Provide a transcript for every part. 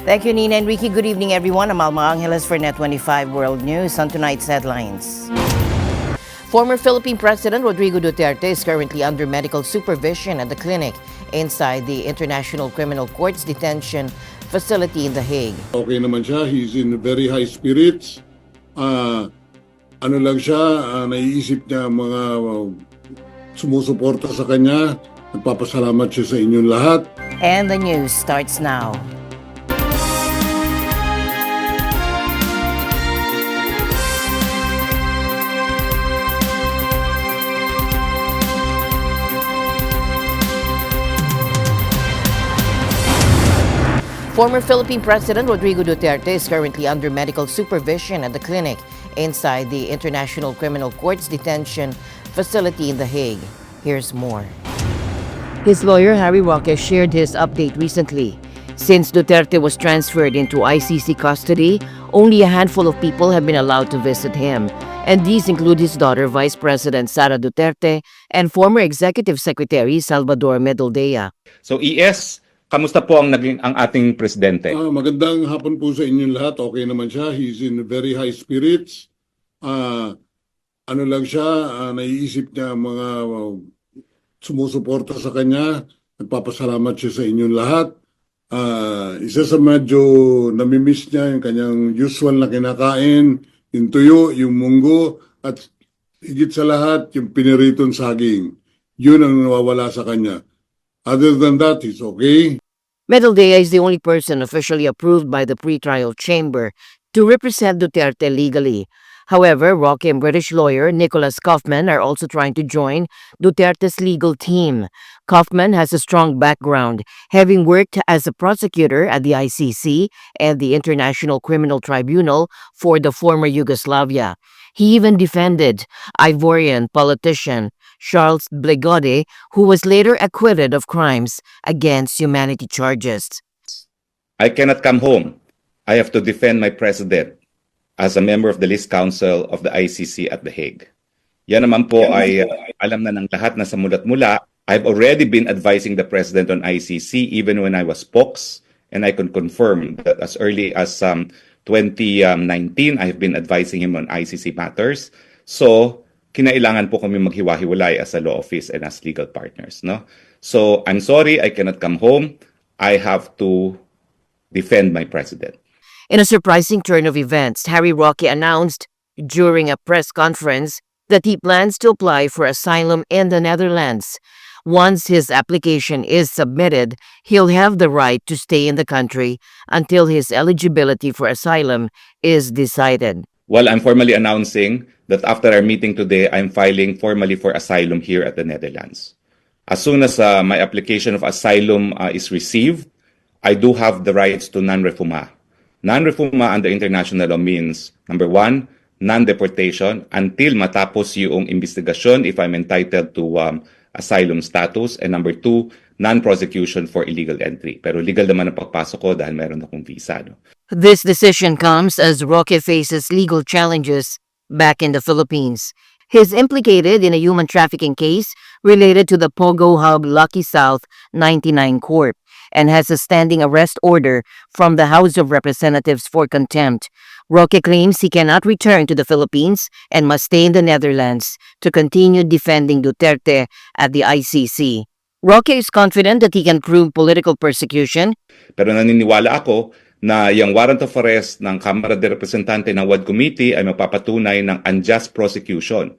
Thank you, Nina and Ricky. Good evening, everyone. I'm Alma Angeles for NET25 World News. On tonight's headlines. Former Philippine President Rodrigo Duterte is currently under medical supervision at the clinic inside the International Criminal Court's detention facility in The Hague. Okay naman siya. He's in very high spirits. Ano lang siya, naiisip niya mga sumusuporta sa kanya. Nagpapasalamat siya sa inyong lahat. And the news starts now. Former Philippine President Rodrigo Duterte is currently under medical supervision at the clinic inside the International Criminal Court's detention facility in The Hague. Here's more. His lawyer, Harry Roque, shared his update recently. Since Duterte was transferred into ICC custody, only a handful of people have been allowed to visit him. And these include his daughter, Vice President Sara Duterte, and former Executive Secretary Salvador Medaldea. So ES, kamusta po ang ating presidente? Magandang hapon po sa inyong lahat. Okay naman siya. He's in very high spirits. Ano lang siya, naiisip niya mga sumusuporta sa kanya. Nagpapasalamat siya sa inyong lahat. Isa sa medyo namimiss niya yung kanyang usual na kinakain, yung tuyo, yung munggo, at higit sa lahat, yung piniritong saging. Yun ang nawawala sa kanya. Other than that, he's okay. Medaldea is the only person officially approved by the pretrial chamber to represent Duterte legally. However, Roque and British lawyer Nicholas Kaufman are also trying to join Duterte's legal team. Kaufman has a strong background, having worked as a prosecutor at the ICC and the International Criminal Tribunal for the former Yugoslavia. He even defended Ivorian politician Charles Blegode, who was later acquitted of crimes against humanity charges. I cannot come home. I have to defend my president as a member of the list council of the ICC at The Hague. Yan naman po ay alam na ng lahat na sa mulat-mula. I've already been advising the president on ICC even when I was POX, and I can confirm that as early as 2019, I have been advising him on ICC matters. So, kinailangan po kami maghiwa-hiwalay as a law office and as legal partners. No? So, I'm sorry, I cannot come home. I have to defend my president. In a surprising turn of events, Harry Roque announced during a press conference that he plans to apply for asylum in the Netherlands. Once his application is submitted, he'll have the right to stay in the country until his eligibility for asylum is decided. Well, I'm formally announcing that after our meeting today, I'm filing formally for asylum here at the Netherlands. As soon as my application of asylum is received, I do have the rights to non-refoulement. Non-refoulement under international law means, number one, non-deportation until matapos yung investigasyon if I'm entitled to asylum status, and number two, non-prosecution for illegal entry. Pero legal naman ang pagpasok ko dahil meron akong visa. No? This decision comes as Roque faces legal challenges back in the Philippines. He's implicated in a human trafficking case related to the Pogo Hub Lucky South 99 Corp. And has a standing arrest order from the House of Representatives for contempt. Roque claims he cannot return to the Philippines and must stay in the Netherlands to continue defending Duterte at the ICC. Roque is confident that he can prove political persecution. Pero naniniwala ako na yung warrant of arrest ng Kamara de Representante ng WAD Committee ay mapapatunay ng unjust prosecution.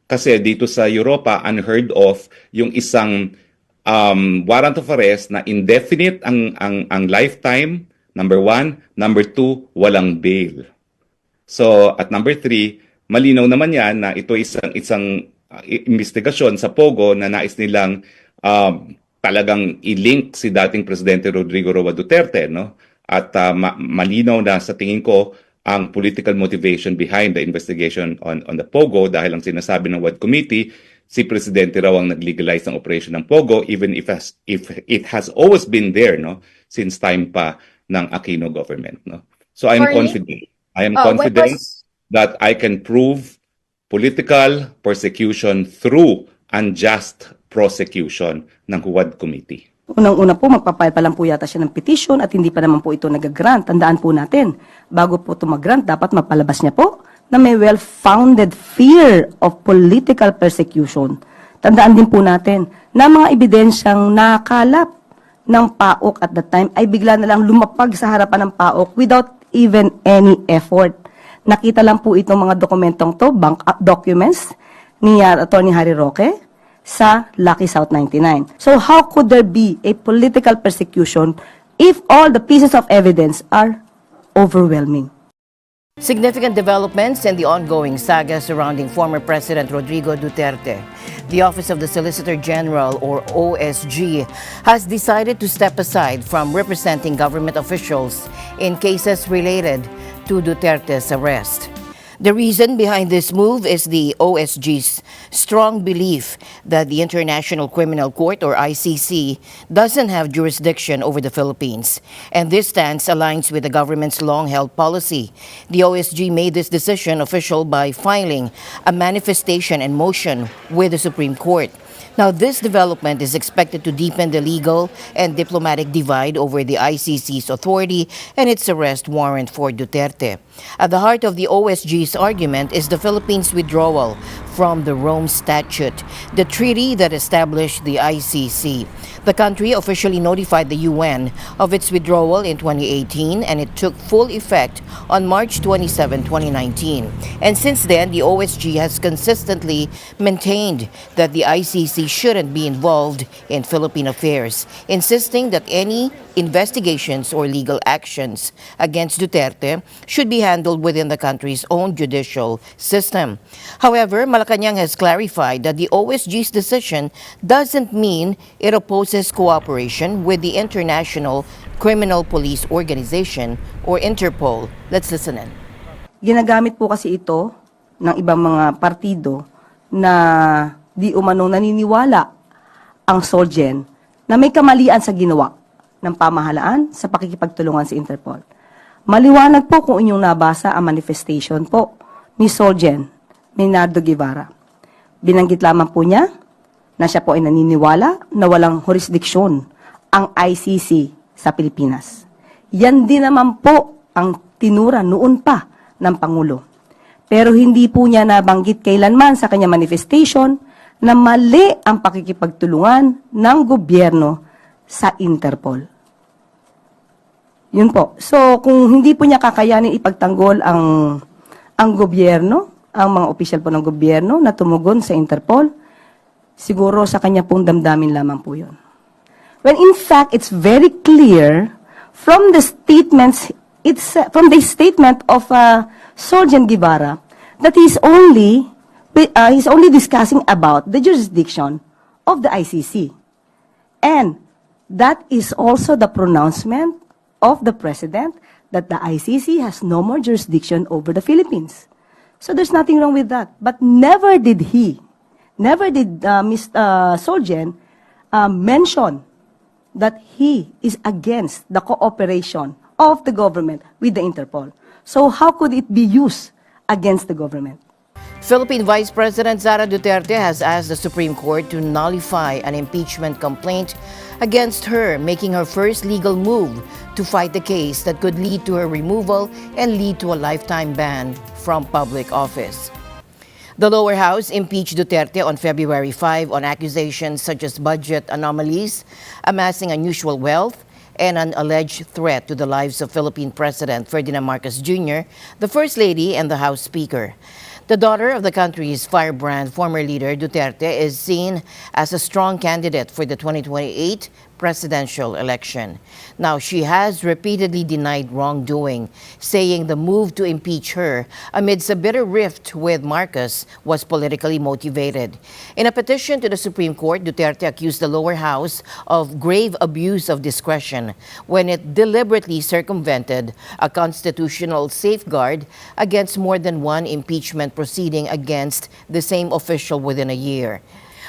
Kasi dito sa Europa, unheard of yung isang warrant of arrest na indefinite ang lifetime, number one. Number two, walang bail. So, at number three, malinaw naman yan na ito isang investigasyon sa Pogo na nais nilang talagang i-link si dating Presidente Rodrigo Duterte. No? At malinaw na sa tingin ko ang political motivation behind the investigation on the Pogo dahil ang sinasabi ng WAD Committee, si Presidente raw ang nag-legalize ng operation ng Pogo even if it has always been there no since time pa ng Aquino government no. So I am confident. I am confident that I can prove political persecution through unjust prosecution ng WAD Committee. Unang-una po, magpapile pa lang po yata siya ng petition at hindi pa naman po ito nag-grant. Tandaan po natin, bago po ito mag-grant, dapat mapalabas niya po na may well-founded fear of political persecution. Tandaan din po natin na mga ebidensyang nakalap ng PAOK at that time ay bigla na lang lumapag sa harapan ng PAOK without even any effort. Nakita lang po itong mga dokumentong to, bank documents ni Attorney Harry Roque sa Lucky South 99. So how could there be a political persecution if all the pieces of evidence are overwhelming? Significant developments in the ongoing saga surrounding former President Rodrigo Duterte. The Office of the Solicitor General, or OSG, has decided to step aside from representing government officials in cases related to Duterte's arrest. The reason behind this move is the OSG's strong belief that the International Criminal Court, or ICC, doesn't have jurisdiction over the Philippines. And this stance aligns with the government's long-held policy. The OSG made this decision official by filing a manifestation and motion with the Supreme Court. Now, this development is expected to deepen the legal and diplomatic divide over the ICC's authority and its arrest warrant for Duterte. At the heart of the OSG's argument is the Philippines' withdrawal from the Rome Statute, the treaty that established the ICC. The country officially notified the UN of its withdrawal in 2018, and it took full effect on March 27, 2019. And since then, the OSG has consistently maintained that the ICC shouldn't be involved in Philippine affairs, insisting that any investigations or legal actions against Duterte should be handled within the country's own judicial system. However, Malacanang has clarified that the OSG's decision doesn't mean it opposes cooperation with the International Criminal Police Organization, or Interpol. Let's listen in. Ginagamit po kasi ito ng ibang mga partido na di umano naniniwala ang SOLGEN na may kamalian sa ginawa ng pamahalaan sa pakikipagtulungan sa Interpol. Maliwanag po kung inyong nabasa ang manifestation po ni SOLGEN, Maynardo Guevara. Binanggit lamang po niya na siya po ay naniniwala na walang jurisdiksyon ang ICC sa Pilipinas. Yan din naman po ang tinura noon pa ng Pangulo. Pero hindi po niya nabanggit kailanman sa kanya manifestation na mali ang pakikipagtulungan ng gobyerno sa Interpol. Yun po. So, kung hindi po niya kakayanin ipagtanggol ang gobyerno, ang mga opisyal po ng gobyerno na tumugon sa Interpol, siguro sa kanya pong damdamin lamang po yun. When in fact, it's very clear from the statements, from the statement of Sergeant Guevara that he's only discussing about the jurisdiction of the ICC. And that is also the pronouncement of the President that the ICC has no more jurisdiction over the Philippines. So there's nothing wrong with that. But never did Mr. Solgen mention that he is against the cooperation of the government with the Interpol. So how could it be used against the government? Philippine Vice President Sara Duterte has asked the Supreme Court to nullify an impeachment complaint against her, making her first legal move to fight the case that could lead to her removal and lead to a lifetime ban from public office. The lower house impeached Duterte on February 5 on accusations such as budget anomalies, amassing unusual wealth, and an alleged threat to the lives of Philippine President Ferdinand Marcos Jr., the First Lady, and the House Speaker. The daughter of the country's firebrand former leader, Duterte, is seen as a strong candidate for the 2028 presidential election. Now, she has repeatedly denied wrongdoing, saying the move to impeach her amidst a bitter rift with Marcos was politically motivated. In a petition to the Supreme Court, Duterte accused the lower house of grave abuse of discretion when it deliberately circumvented a constitutional safeguard against more than one impeachment proceeding against the same official within a year.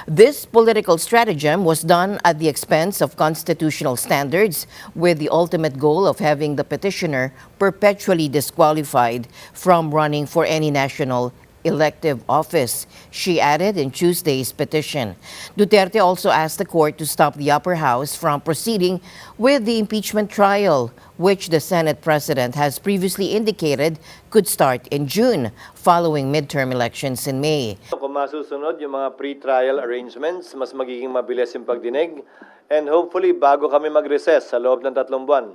This political stratagem was done at the expense of constitutional standards, with the ultimate goal of having the petitioner perpetually disqualified from running for any national elective office, she added in Tuesday's petition. Duterte also asked the court to stop the upper house from proceeding with the impeachment trial, which the Senate president has previously indicated could start in June, following midterm elections in May. Kung masusunod yung mga pre-trial arrangements, mas magiging mabilis yung pagdinig. And hopefully, bago kami mag-recess sa loob ng 3 buwan,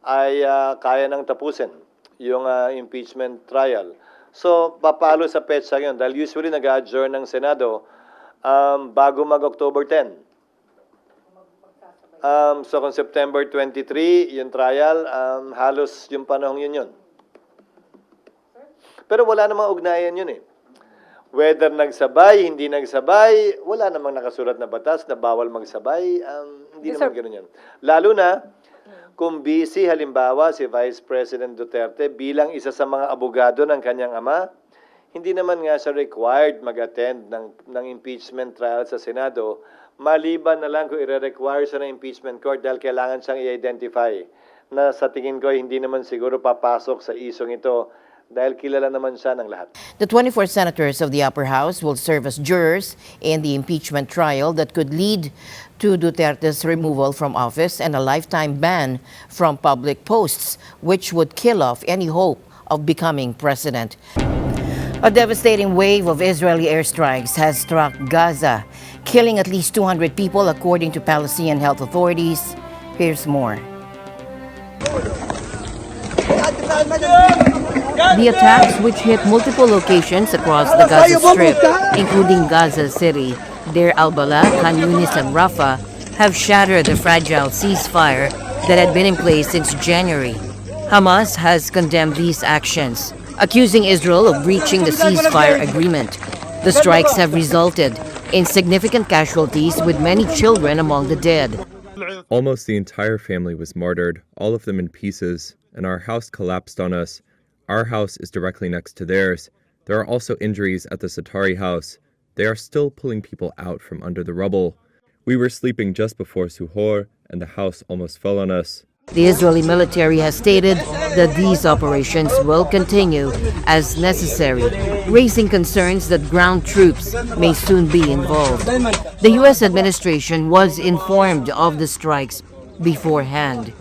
ay kaya nang tapusin yung impeachment trial. So, papalo sa petsa yun. Dahil usually nag-adjourn ng Senado bago mag-October 10. So, kung September 23, yung trial, halos yung panahon yun. Pero wala namang ugnayan yun eh. Whether nagsabay, hindi nagsabay, wala namang nakasulat na batas na bawal magsabay. Hindi naman gano'n yan. Lalo na, kung busy halimbawa si Vice President Duterte bilang isa sa mga abogado ng kanyang ama, hindi naman nga siya required mag-attend ng impeachment trial sa Senado, maliban na lang kung i-require siya ng impeachment court dahil kailangan siyang i-identify na sa tingin ko hindi naman siguro papasok sa isong ito dahil kilala naman siya ng lahat. The 24 senators of the upper house will serve as jurors in the impeachment trial that could lead to Duterte's removal from office and a lifetime ban from public posts, which would kill off any hope of becoming president. A devastating wave of Israeli airstrikes has struck Gaza, killing at least 200 people according to Palestinian health authorities. Here's more. The attacks, which hit multiple locations across the Gaza Strip, including Gaza City, Deir al-Bala, Khan Yunis, and Rafah, have shattered the fragile ceasefire that had been in place since January. Hamas has condemned these actions, accusing Israel of breaching the ceasefire agreement. The strikes have resulted in significant casualties, with many children among the dead. Almost the entire family was martyred, all of them in pieces, and our house collapsed on us. Our house is directly next to theirs. There are also injuries at the Satari house. They are still pulling people out from under the rubble. We were sleeping just before Suhoor, and the house almost fell on us. The Israeli military has stated that these operations will continue as necessary, raising concerns that ground troops may soon be involved. The U.S. administration was informed of the strikes beforehand.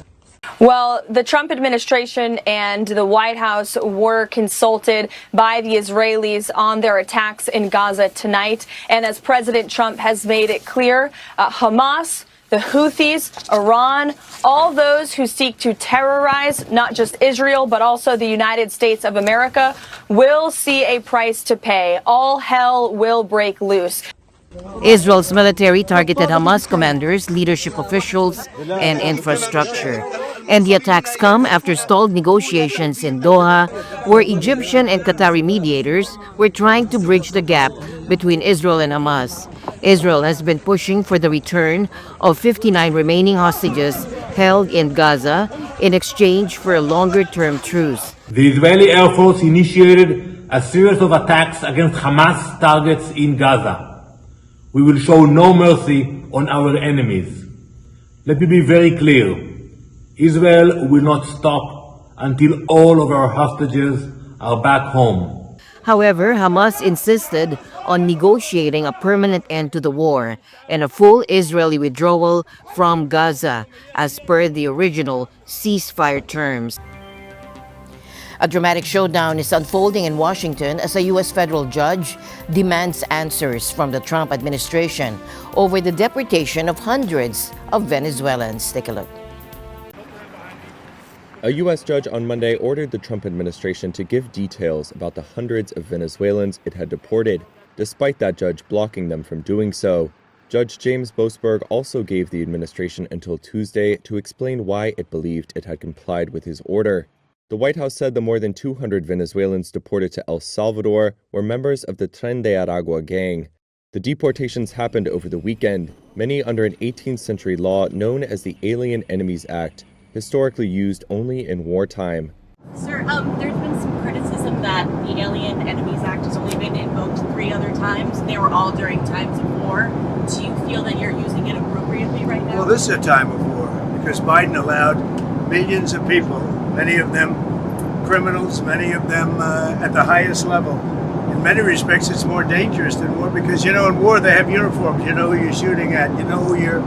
Well, the Trump administration and the White House were consulted by the Israelis on their attacks in Gaza tonight. And as President Trump has made it clear, Hamas, the Houthis, Iran, all those who seek to terrorize not just Israel, but also the United States of America, will see a price to pay. All hell will break loose. Israel's military targeted Hamas commanders, leadership officials, and infrastructure. And the attacks come after stalled negotiations in Doha, where Egyptian and Qatari mediators were trying to bridge the gap between Israel and Hamas. Israel has been pushing for the return of 59 remaining hostages held in Gaza in exchange for a longer-term truce. The Israeli Air Force initiated a series of attacks against Hamas targets in Gaza. We will show no mercy on our enemies. Let me be very clear. Israel will not stop until all of our hostages are back home. However, Hamas insisted on negotiating a permanent end to the war and a full Israeli withdrawal from Gaza as per the original ceasefire terms. A dramatic showdown is unfolding in Washington as a U.S. federal judge demands answers from the Trump administration over the deportation of hundreds of Venezuelans. Take a look. A U.S. judge on Monday ordered the Trump administration to give details about the hundreds of Venezuelans it had deported, despite that judge blocking them from doing so. Judge James Boasberg also gave the administration until Tuesday to explain why it believed it had complied with his order. The White House said the more than 200 Venezuelans deported to El Salvador were members of the Tren de Aragua gang. The deportations happened over the weekend, many under an 18th century law known as the Alien Enemies Act, historically used only in wartime. Sir, there's been some criticism that the Alien Enemies Act has only been invoked 3 other times. They were all during times of war. Do you feel that you're using it appropriately right now? Well, this is a time of war because Biden allowed millions of people, many of them criminals, many of them at the highest level in many respects, it's more dangerous than war because, you know, in war they have uniforms. You know who you're shooting at. You know who you're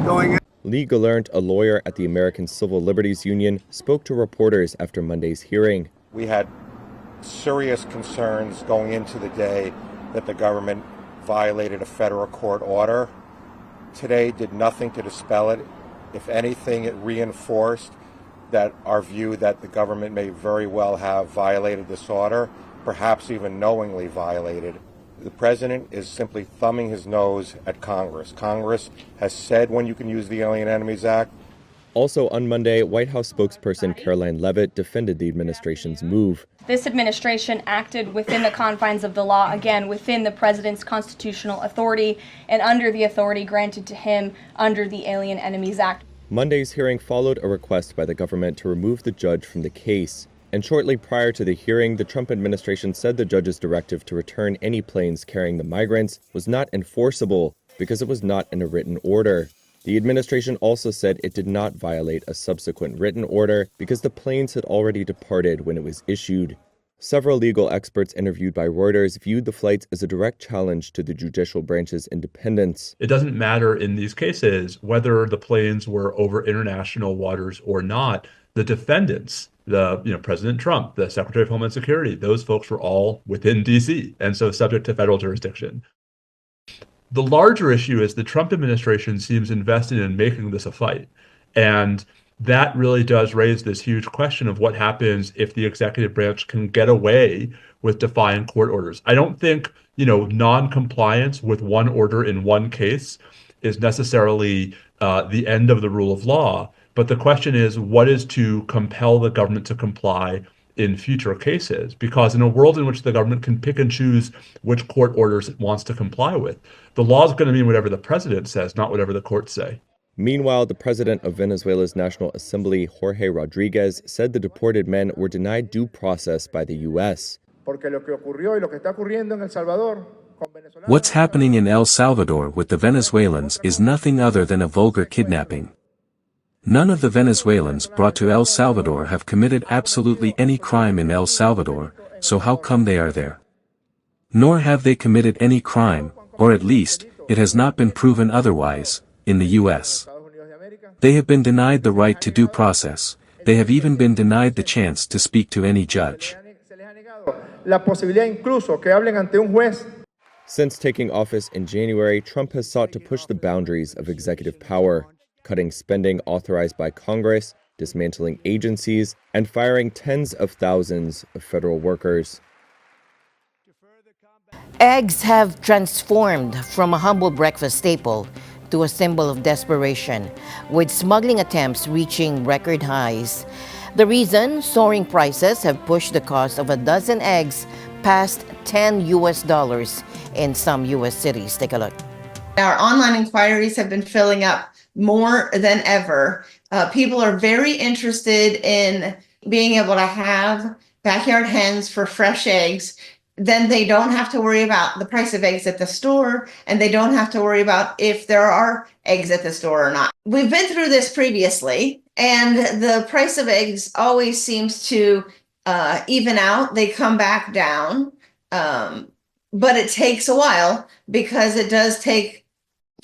going at. Lee Gallant, a lawyer at the American Civil Liberties Union, spoke to reporters after Monday's hearing. We had serious concerns going into the day that the government violated a federal court order. Today did nothing to dispel it. If anything, it reinforced that our view that the government may very well have violated this order, perhaps even knowingly violated. The president is simply thumbing his nose at Congress. Congress has said when you can use the Alien Enemies Act. Also on Monday, White House spokesperson Caroline Leavitt defended the administration's move. This administration acted within the confines of the law, again, within the president's constitutional authority and under the authority granted to him under the Alien Enemies Act. Monday's hearing followed a request by the government to remove the judge from the case. And shortly prior to the hearing, the Trump administration said the judge's directive to return any planes carrying the migrants was not enforceable because it was not in a written order. The administration also said it did not violate a subsequent written order because the planes had already departed when it was issued. Several legal experts interviewed by Reuters viewed the flights as a direct challenge to the judicial branch's independence. It doesn't matter in these cases whether the planes were over international waters or not. The defendants, President Trump, the Secretary of Homeland Security, those folks were all within D.C. and so subject to federal jurisdiction. The larger issue is the Trump administration seems invested in making this a fight. And that really does raise this huge question of what happens if the executive branch can get away with defying court orders. I don't think, non-compliance with one order in one case is necessarily the end of the rule of law. But the question is, what is to compel the government to comply in future cases? Because in a world in which the government can pick and choose which court orders it wants to comply with, the law is going to mean whatever the president says, not whatever the courts say. Meanwhile, the president of Venezuela's National Assembly, Jorge Rodriguez, said the deported men were denied due process by the U.S. What's happening in El Salvador with the Venezuelans is nothing other than a vulgar kidnapping. None of the Venezuelans brought to El Salvador have committed absolutely any crime in El Salvador, so how come they are there? Nor have they committed any crime, or at least, it has not been proven otherwise, in the U.S. They have been denied the right to due process. They have even been denied the chance to speak to any judge. Since taking office in January, Trump has sought to push the boundaries of executive power, cutting spending authorized by Congress, dismantling agencies, and firing tens of thousands of federal workers. Eggs have transformed from a humble breakfast staple to a symbol of desperation, with smuggling attempts reaching record highs. The reason? Soaring prices have pushed the cost of a dozen eggs past $10 in some U.S. cities. Take a look. Our online inquiries have been filling up more than ever. People are very interested in being able to have backyard hens for fresh eggs. Then they don't have to worry about the price of eggs at the store, and they don't have to worry about if there are eggs at the store or not. We've been through this previously, and the price of eggs always seems to even out. They come back down, but it takes a while because it does take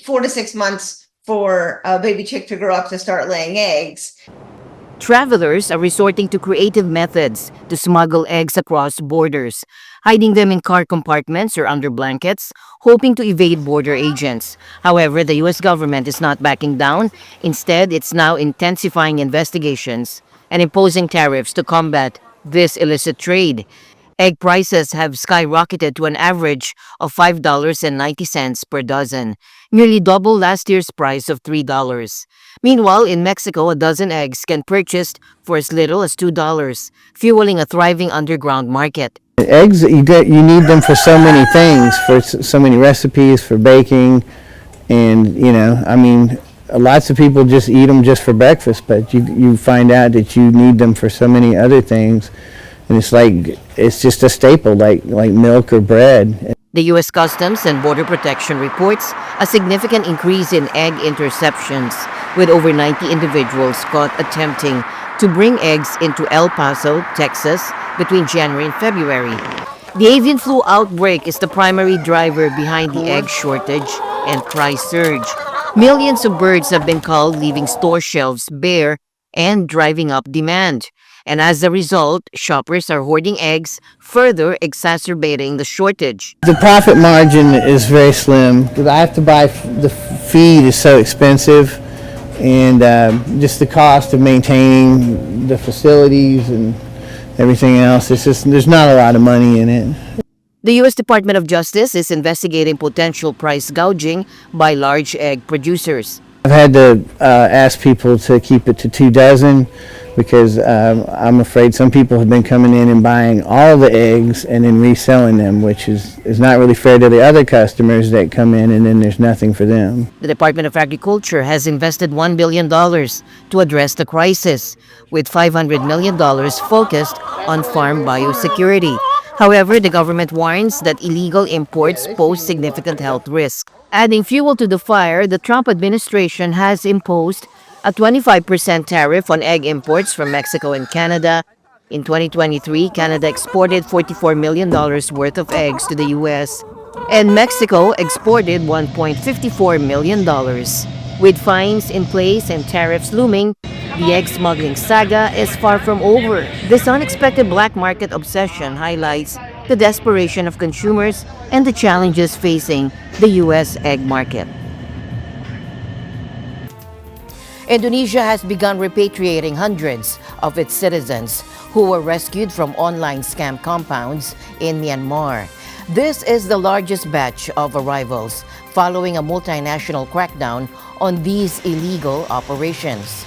4 to 6 months for a baby chick to grow up to start laying eggs. Travelers are resorting to creative methods to smuggle eggs across borders, hiding them in car compartments or under blankets, hoping to evade border agents. However, the U.S. government is not backing down. Instead, it's now intensifying investigations and imposing tariffs to combat this illicit trade. Egg prices have skyrocketed to an average of $5.90 per dozen, nearly double last year's price of $3. Meanwhile, in Mexico, a dozen eggs can be purchased for as little as $2, fueling a thriving underground market. Eggs, you need them for so many things, for so many recipes, for baking, and lots of people just eat them just for breakfast, but you find out that you need them for so many other things. And it's just a staple, like milk or bread. The U.S. Customs and Border Protection reports a significant increase in egg interceptions, with over 90 individuals caught attempting to bring eggs into El Paso, Texas, between January and February. The avian flu outbreak is the primary driver behind the egg shortage and price surge. Millions of birds have been culled, leaving store shelves bare and driving up demand. And as a result, shoppers are hoarding eggs, further exacerbating the shortage. The profit margin is very slim because I have to buy the feed is so expensive, and just the cost of maintaining the facilities and everything else. It's just there's not a lot of money in it. The U.S. Department of Justice is investigating potential price gouging by large egg producers. I've had to ask people to keep it to 2 dozen because I'm afraid some people have been coming in and buying all the eggs and then reselling them, which is not really fair to the other customers that come in and then there's nothing for them. The Department of Agriculture has invested $1 billion to address the crisis, with $500 million focused on farm biosecurity. However, the government warns that illegal imports pose significant health risks. Adding fuel to the fire, the Trump administration has imposed a 25% tariff on egg imports from Mexico and Canada. In 2023, Canada exported $44 million worth of eggs to the U.S., and Mexico exported $1.54 million. With fines in place and tariffs looming, the egg smuggling saga is far from over. This unexpected black market obsession highlights the desperation of consumers and the challenges facing the U.S. egg market. Indonesia has begun repatriating hundreds of its citizens who were rescued from online scam compounds in Myanmar. This is the largest batch of arrivals following a multinational crackdown on these illegal operations.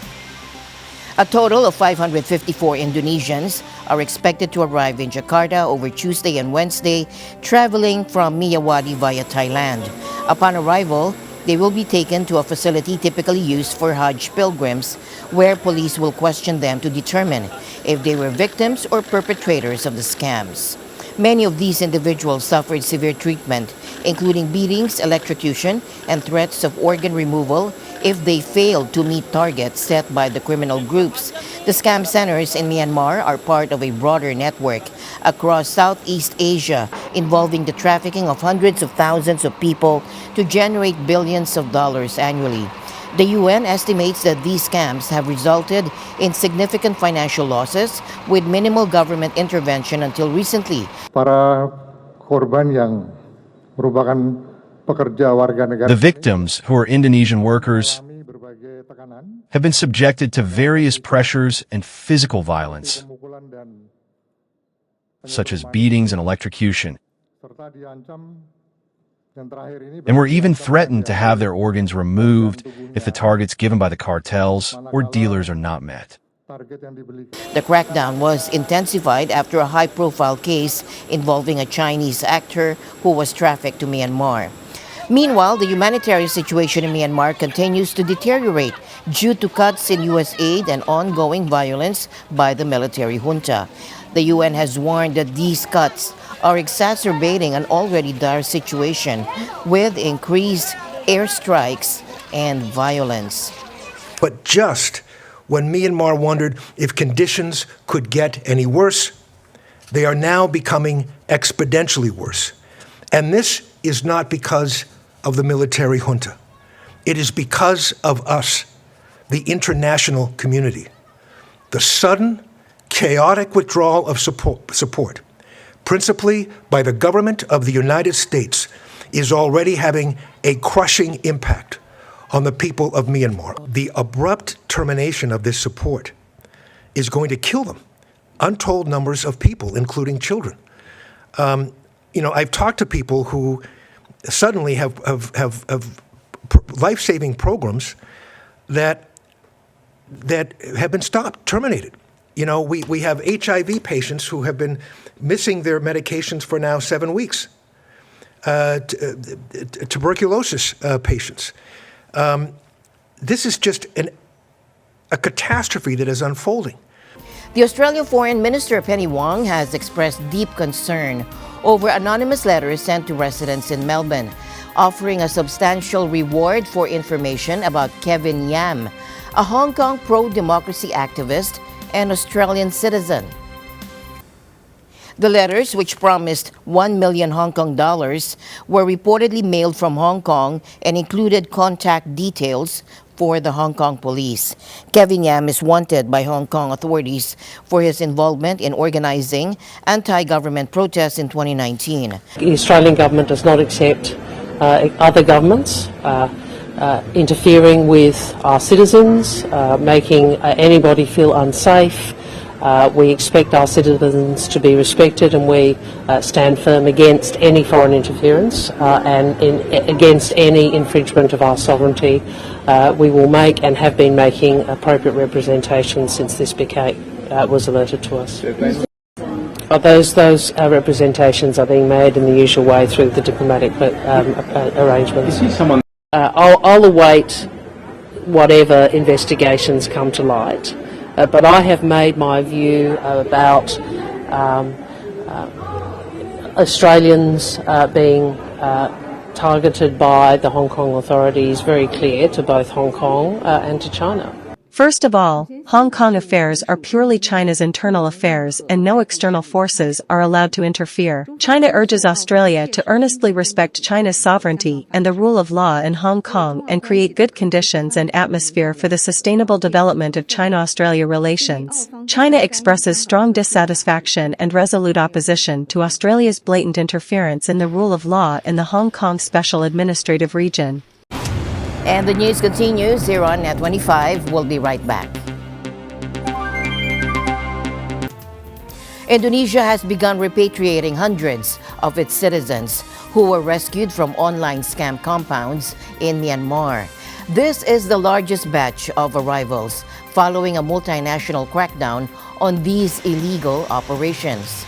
A total of 554 Indonesians are expected to arrive in Jakarta over Tuesday and Wednesday, traveling from Miyawadi via Thailand. Upon arrival, they will be taken to a facility typically used for Hajj pilgrims, where police will question them to determine if they were victims or perpetrators of the scams. Many of these individuals suffered severe treatment, including beatings, electrocution, and threats of organ removal if they failed to meet targets set by the criminal groups. The scam centers in Myanmar are part of a broader network across Southeast Asia involving the trafficking of hundreds of thousands of people to generate billions of dollars annually. The UN estimates that these scams have resulted in significant financial losses with minimal government intervention until recently. Para korban yang merupakan pekerja warga negara. The victims, who are Indonesian workers, have been subjected to various pressures and physical violence, such as beatings and electrocution, and were even threatened to have their organs removed if the targets given by the cartels or dealers are not met. The crackdown was intensified after a high-profile case involving a Chinese actor who was trafficked to Myanmar. Meanwhile, the humanitarian situation in Myanmar continues to deteriorate due to cuts in U.S. aid and ongoing violence by the military junta. The UN has warned that these cuts are exacerbating an already dire situation with increased airstrikes and violence. But just when Myanmar wondered if conditions could get any worse, they are now becoming exponentially worse. And this is not because of the military junta. It is because of us, the international community. The sudden, chaotic withdrawal of support, principally by the government of the United States, is already having a crushing impact on the people of Myanmar. The abrupt termination of this support is going to kill them. Untold numbers of people, including children. I've talked to people who suddenly have life-saving programs that have been stopped, terminated. We have HIV patients who have been missing their medications for now 7 weeks. Tuberculosis patients. This is just a catastrophe that is unfolding. The Australian Foreign Minister Penny Wong has expressed deep concern over anonymous letters sent to residents in Melbourne, offering a substantial reward for information about Kevin Yam, a Hong Kong pro-democracy activist and Australian citizen. The letters, which promised 1 million Hong Kong dollars, were reportedly mailed from Hong Kong and included contact details for the Hong Kong police. Kevin Yam is wanted by Hong Kong authorities for his involvement in organizing anti-government protests in 2019. The Australian government does not accept other governments interfering with our citizens, making anybody feel unsafe. We expect our citizens to be respected, and we stand firm against any foreign interference and against any infringement of our sovereignty. We will make and have been making appropriate representations since this was alerted to us. Those representations are being made in the usual way through the diplomatic arrangements. I'll await whatever investigations come to light. But I have made my view about Australians being targeted by the Hong Kong authorities very clear to both Hong Kong and to China. First of all, Hong Kong affairs are purely China's internal affairs and no external forces are allowed to interfere. China urges Australia to earnestly respect China's sovereignty and the rule of law in Hong Kong and create good conditions and atmosphere for the sustainable development of China-Australia relations. China expresses strong dissatisfaction and resolute opposition to Australia's blatant interference in the rule of law in the Hong Kong Special Administrative Region. And the news continues here on NET25. We'll be right back. Indonesia has begun repatriating hundreds of its citizens who were rescued from online scam compounds in Myanmar. This is the largest batch of arrivals following a multinational crackdown on these illegal operations.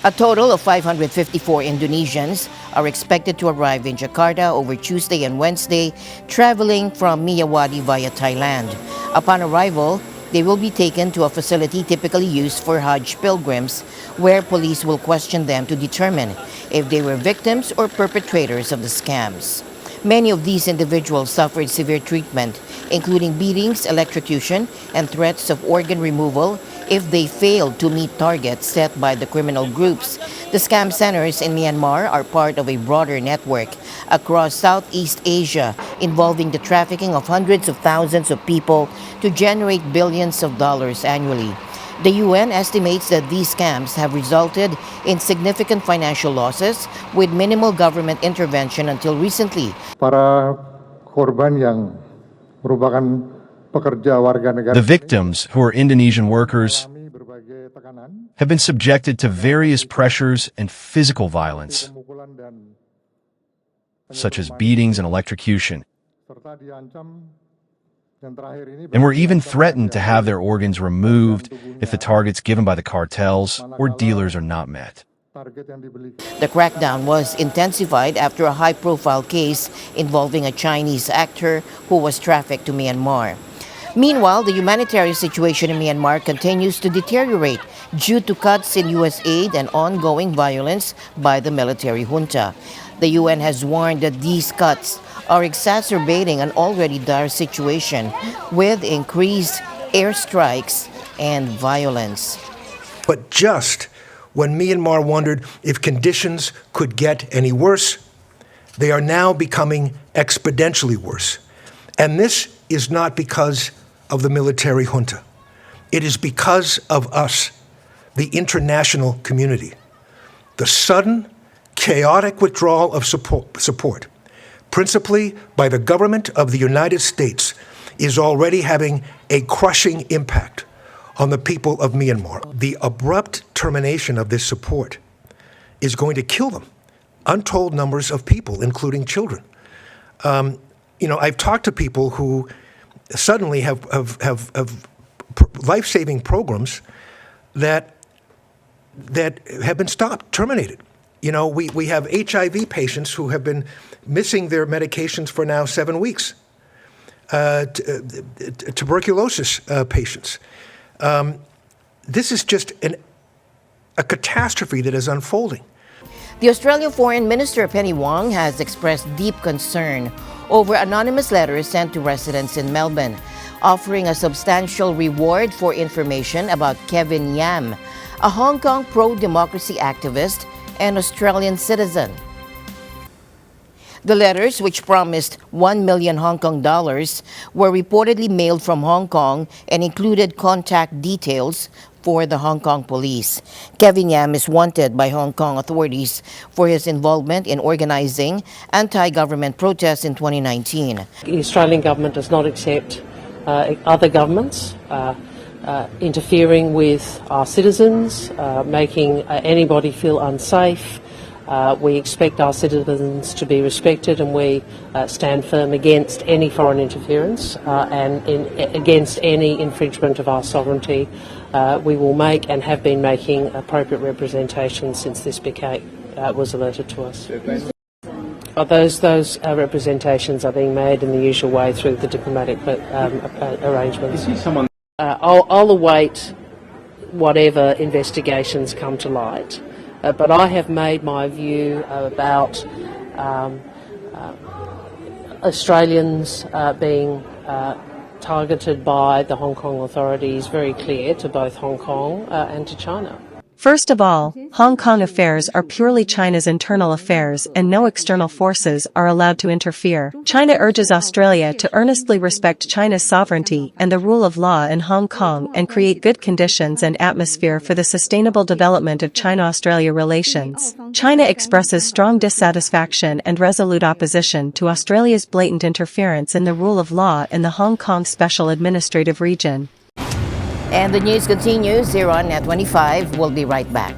A total of 554 Indonesians are expected to arrive in Jakarta over Tuesday and Wednesday, traveling from Miyawadi via Thailand. Upon arrival, they will be taken to a facility typically used for Hajj pilgrims, where police will question them to determine if they were victims or perpetrators of the scams. Many of these individuals suffered severe treatment, including beatings, electrocution, and threats of organ removal if they failed to meet targets set by the criminal groups. The scam centers in Myanmar are part of a broader network across Southeast Asia involving the trafficking of hundreds of thousands of people to generate billions of dollars annually. The UN estimates that these scams have resulted in significant financial losses with minimal government intervention until recently. Para korban yang merupakan pekerja warga negara. The victims, who are Indonesian workers, have been subjected to various pressures and physical violence, such as beatings and electrocution, and were even threatened to have their organs removed if the targets given by the cartels or dealers are not met. The crackdown was intensified after a high-profile case involving a Chinese actor who was trafficked to Myanmar. Meanwhile, the humanitarian situation in Myanmar continues to deteriorate due to cuts in U.S. aid and ongoing violence by the military junta. The UN has warned that these cuts are exacerbating an already dire situation with increased airstrikes and violence. But just when Myanmar wondered if conditions could get any worse, they are now becoming exponentially worse. And this is not because of the military junta. It is because of us, the international community. The sudden, chaotic withdrawal of support, principally by the government of the United States, is already having a crushing impact on the people of Myanmar. The abrupt termination of this support is going to kill them. Untold numbers of people, including children. I've talked to people who suddenly have life-saving programs that have been stopped, terminated. We have HIV patients who have been missing their medications for now 7 weeks. Tuberculosis patients. This is just a catastrophe that is unfolding. The Australian Foreign Minister Penny Wong has expressed deep concern over anonymous letters sent to residents in Melbourne. offering a substantial reward for information about Kevin Yam, a Hong Kong pro-democracy activist and Australian citizen. The letters, which promised 1 million Hong Kong dollars, were reportedly mailed from Hong Kong and included contact details for the Hong Kong police. Kevin Yam is wanted by Hong Kong authorities for his involvement in organizing anti-government protests in 2019. The Australian government does not accept other governments interfering with our citizens, making anybody feel unsafe. We expect our citizens to be respected, and we stand firm against any foreign interference and against any infringement of our sovereignty. We will make and have been making appropriate representations since this was alerted to us. Those representations are being made in the usual way through the diplomatic arrangements. I'll await whatever investigations come to light. But I have made my view about Australians being targeted by the Hong Kong authorities very clear to both Hong Kong and to China. First of all, Hong Kong affairs are purely China's internal affairs and no external forces are allowed to interfere. China urges Australia to earnestly respect China's sovereignty and the rule of law in Hong Kong and create good conditions and atmosphere for the sustainable development of China-Australia relations. China expresses strong dissatisfaction and resolute opposition to Australia's blatant interference in the rule of law in the Hong Kong Special Administrative Region. And the news continues here on NET25. We'll be right back.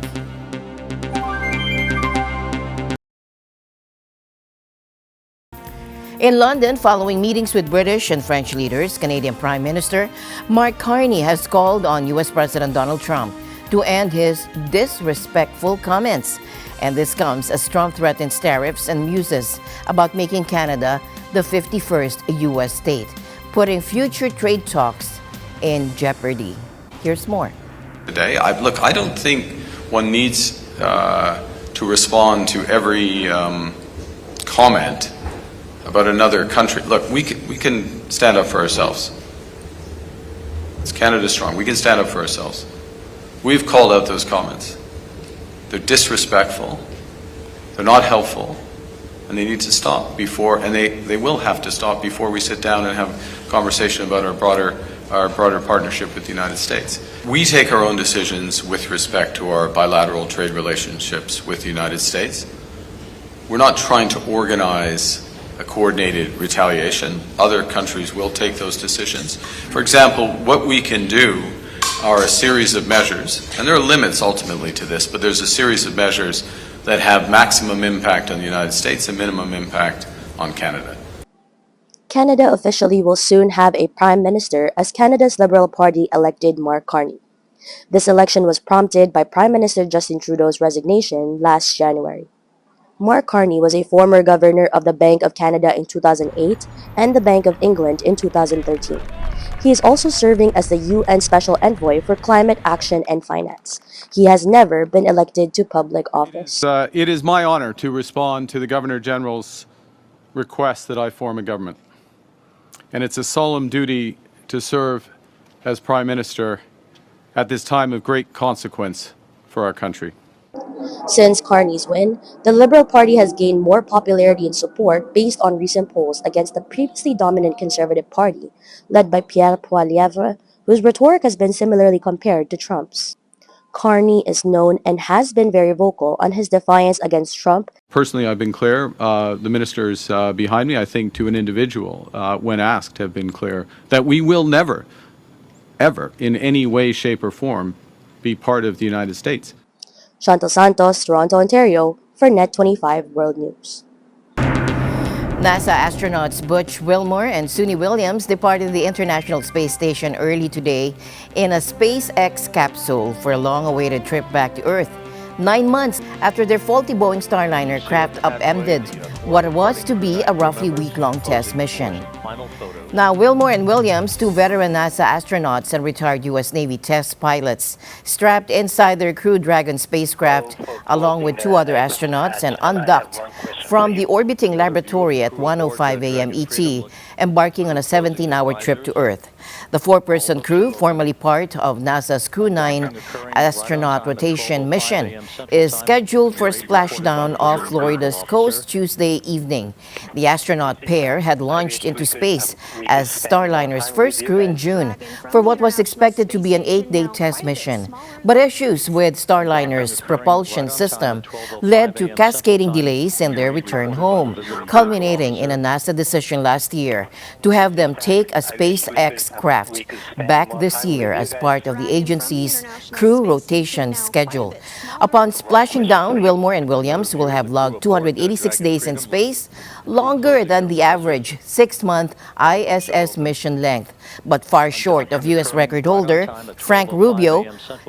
In London, following meetings with British and French leaders, Canadian Prime Minister Mark Carney has called on U.S. President Donald Trump to end his disrespectful comments. And this comes as Trump threatens tariffs and muses about making Canada the 51st U.S. state, putting future trade talks in jeopardy. Here's more. Today, I don't think one needs to respond to every comment about another country. Look, we can stand up for ourselves. It's Canada strong. We can stand up for ourselves. We've called out those comments. They're disrespectful. They're not helpful. And they need to stop before, and they will have to stop before we sit down and have a conversation about our broader partnership with the United States. We take our own decisions with respect to our bilateral trade relationships with the United States. We're not trying to organize a coordinated retaliation. Other countries will take those decisions. For example, what we can do are a series of measures, and there are limits ultimately to this, but there's a series of measures that have maximum impact on the United States and minimum impact on Canada. Canada officially will soon have a Prime Minister as Canada's Liberal Party elected Mark Carney. This election was prompted by Prime Minister Justin Trudeau's resignation last January. Mark Carney was a former governor of the Bank of Canada in 2008 and the Bank of England in 2013. He is also serving as the UN Special Envoy for Climate Action and Finance. He has never been elected to public office. It is my honor to respond to the Governor General's request that I form a government. And it's a solemn duty to serve as Prime Minister at this time of great consequence for our country. Since Carney's win, the Liberal Party has gained more popularity and support based on recent polls against the previously dominant Conservative Party, led by Pierre Poilievre, whose rhetoric has been similarly compared to Trump's. Carney is known and has been very vocal on his defiance against Trump. Personally, I've been clear. The ministers behind me, I think to an individual, when asked, have been clear that we will never, ever, in any way, shape, or form, be part of the United States. Chantal Santos, Toronto, Ontario, for NET25 World News. NASA astronauts Butch Wilmore and Suni Williams departed the International Space Station early today in a SpaceX capsule for a long-awaited trip back to Earth. 9 months after their faulty Boeing Starliner craft upended what was to be a roughly week-long test mission. Now, Wilmore and Williams, two veteran NASA astronauts and retired U.S. Navy test pilots, strapped inside their Crew Dragon spacecraft, along with two other astronauts, and undocked from the orbiting laboratory at 1:05 a.m. ET, embarking on a 17-hour trip to Earth. The 4-person crew, formerly part of NASA's Crew 9 astronaut rotation mission, is scheduled for splashdown off Florida's coast Tuesday evening. The astronaut pair had launched into space as Starliner's first crew in June for what was expected to be an 8-day test mission. But issues with Starliner's propulsion system led to cascading delays in their return home, culminating in a NASA decision last year to have them take a SpaceX craft back this year as part of the agency's crew rotation schedule. Upon splashing down, Wilmore and Williams will have logged 286 days in space, longer than the average 6-month ISS mission length, but far short of U.S. record holder Frank Rubio.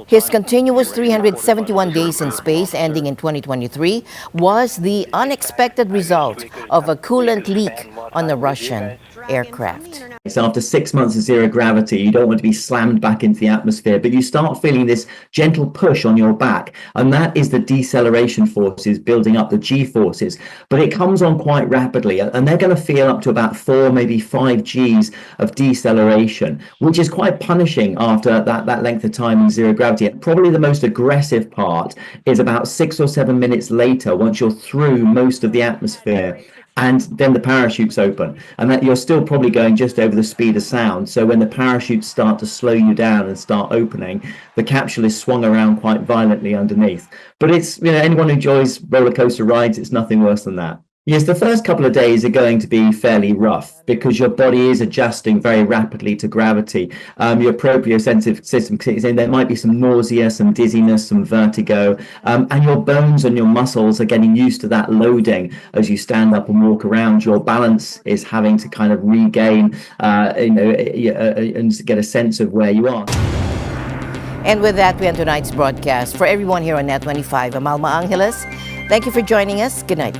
His continuous 371 days in space ending in 2023 was the unexpected result of a coolant leak on a Russian aircraft. So after 6 months of zero gravity, you don't want to be slammed back into the atmosphere, but you start feeling this gentle push on your back, and that is the deceleration forces building up the G-forces. But it comes on quite rapidly, and they're going to feel up to about 4, maybe 5 Gs of deceleration, which is quite punishing after that length of time in zero gravity. Probably the most aggressive part is about 6 or 7 minutes later, once you're through most of the atmosphere, and then the parachutes open, and that you're still probably going just over the speed of sound. So when the parachutes start to slow you down and start opening, the capsule is swung around quite violently underneath. But it's, anyone who enjoys roller coaster rides, it's nothing worse than that. Yes, the first couple of days are going to be fairly rough because your body is adjusting very rapidly to gravity. Your proprioceptive system kicks in. There might be some nausea, some dizziness, some vertigo, and your bones and your muscles are getting used to that loading as you stand up and walk around. Your balance is having to kind of regain, and get a sense of where you are. And with that, we end tonight's broadcast. For everyone here on NET25, I'm Alma Angeles. Thank you for joining us. Good night.